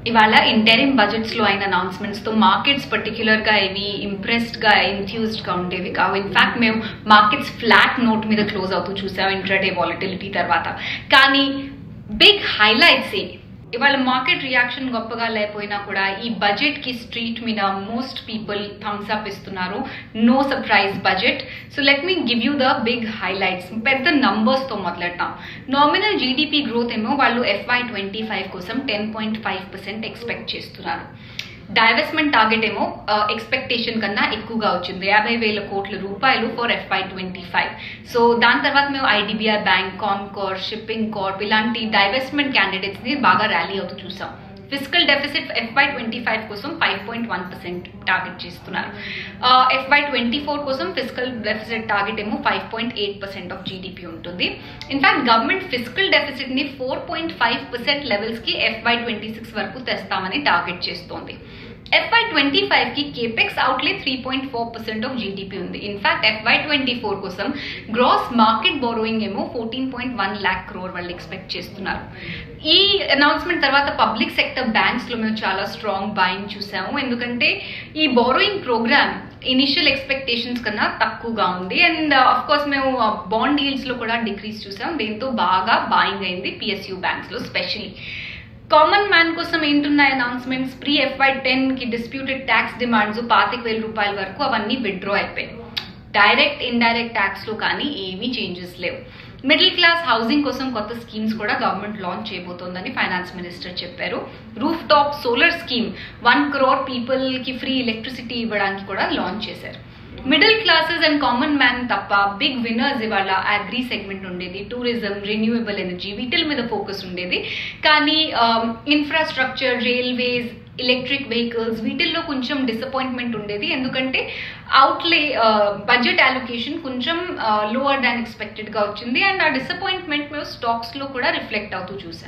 ఇవాళ interim budgets లో అయిన అనౌన్స్మెంట్స్ తో మార్కెట్స్ పర్టిక్యులర్ గా ఇవి ఇంప్రెస్డ్ గా ఎంథ్యూజ్డ్ గా ఉండేవి కావు. ఇన్ఫాక్ట్ మేము మార్కెట్స్ ఫ్లాట్ నోట్ మీద క్లోజ్ అవుతూ చూసాం ఇంట్రాడే వాలటిలిటీ తర్వాత. కానీ బిగ్ హైలైట్స్ ఇవాళ మార్కెట్ రియాక్షన్ గొప్పగా లేకపోయినా కూడా ఈ బడ్జెట్ కి స్ట్రీట్ మీద మోస్ట్ పీపుల్ థమ్స్ అప్ ఇస్తున్నారు. No surprise budget. So let me give you the big highlights. పెద్ద నంబర్స్ తో మొదలెడతాం. నామినల్ జీడిపి గ్రోత్ ఏమో వాళ్ళు FY25 కోసం 10.5% ఎక్స్పెక్ట్ చేస్తున్నారు. డైవెస్ట్మెంట్ టార్గెట్ ఏమో ఎక్స్పెక్టేషన్ కన్నా ఎక్కువగా వచ్చింది, 50,000 కోట్ల రూపాయలు ఫర్ FY25. సో దాని తర్వాత మేము IDBI bank, conquer, shipping Corp ఇలాంటి డైవెస్ట్మెంట్ క్యాండిడేట్స్ ని బాగా ర్యాలీ అవుతూ చూసాం. ఫిజికల్ డెఫిసిట్ FY25 కోసం 5.1% టార్గెట్ చేస్తున్నారు. FY24 కోసం ఫిజికల్ డెఫిసిట్ టార్గెట్ ఏమో 5.8% ఆఫ్ జీడిపి ఉంటుంది. ఇన్ఫాక్ట్ గవర్నమెంట్ ఫిజికల్ డెఫిసిట్ ని 4.5% లెవెల్స్ కి FY26 వరకు తెస్తామని టార్గెట్ చేస్తోంది. FY25 కి కేపెక్స్ అవుట్లే 3.4% ఆఫ్ జీడిపి ఉంది. ఇన్ఫాక్ట్ FY24 కోసం గ్రాస్ మార్కెట్ బోరోయింగ్ ఏమో 14.1 lakh crore వాళ్ళు ఎక్స్పెక్ట్ చేస్తున్నారు. ఈ అనౌన్స్మెంట్ తర్వాత పబ్లిక్ సెక్టర్ బ్యాంక్స్ లో మేము చాలా స్ట్రాంగ్ బయింగ్ చూసాము. ఎందుకంటే ఈ బోరోయింగ్ ప్రోగ్రామ్ ఇనిషియల్ ఎక్స్పెక్టేషన్స్ కన్నా తక్కువగా ఉంది. అండ్ అఫ్ కోర్స్ మేము బాండ్ డీల్స్ లో కూడా డిక్రీజ్ చూసాం. దీంతో బాగా బాయింగ్ అయింది PSU బ్యాంక్స్ లో స్పెషలీ. కామన్ మ్యాన్ కోసం ఏంటున్నాయి అనౌన్స్మెంట్స్? ప్రీ FY10 కి డిస్ప్యూటెడ్ ట్యాక్స్ డిమాండ్స్ 25,000 రూపాయల వరకు అవన్నీ విత్డ్రా అయిపోయాయి. డైరెక్ట్ ఇండైరెక్ట్ ట్యాక్స్ లో కానీ ఏమీ చేంజెస్ లేవు. మిడిల్ క్లాస్ హౌసింగ్ కోసం కొత్త స్కీమ్స్ కూడా గవర్నమెంట్ లాంచ్ చేయబోతోందని ఫైనాన్స్ మినిస్టర్ చెప్పారు. Roof top solar scheme 1 crore people కి ఫ్రీ ఎలక్ట్రిసిటీ ఇవ్వడానికి కూడా లాంచ్ చేశారు. Middle classes and common man తప్ప బిగ్ విన్నర్స్ ఇవాళ అగ్రి సెగ్మెంట్ ఉండేది, టూరిజం, రెన్యూవబుల్ ఎనర్జీ వీటిల మీద ఫోకస్ ఉండేది. కానీ ఇన్ఫ్రాస్ట్రక్చర్, రైల్వేస్, ఎలక్ట్రిక్ వెహికల్స్ వీటిల్లో కొంచెం డిసప్పాయింట్మెంట్ ఉండేది. ఎందుకంటే అవుట్లే బడ్జెట్ అలొకేషన్ కొంచెం లోవర్ దాన్ ఎక్స్పెక్టెడ్ గా వచ్చింది. అండ్ ఆ డిసప్పాయింట్మెంట్ మేము స్టాక్స్ లో కూడా రిఫ్లెక్ట్ అవుతూ చూసాం.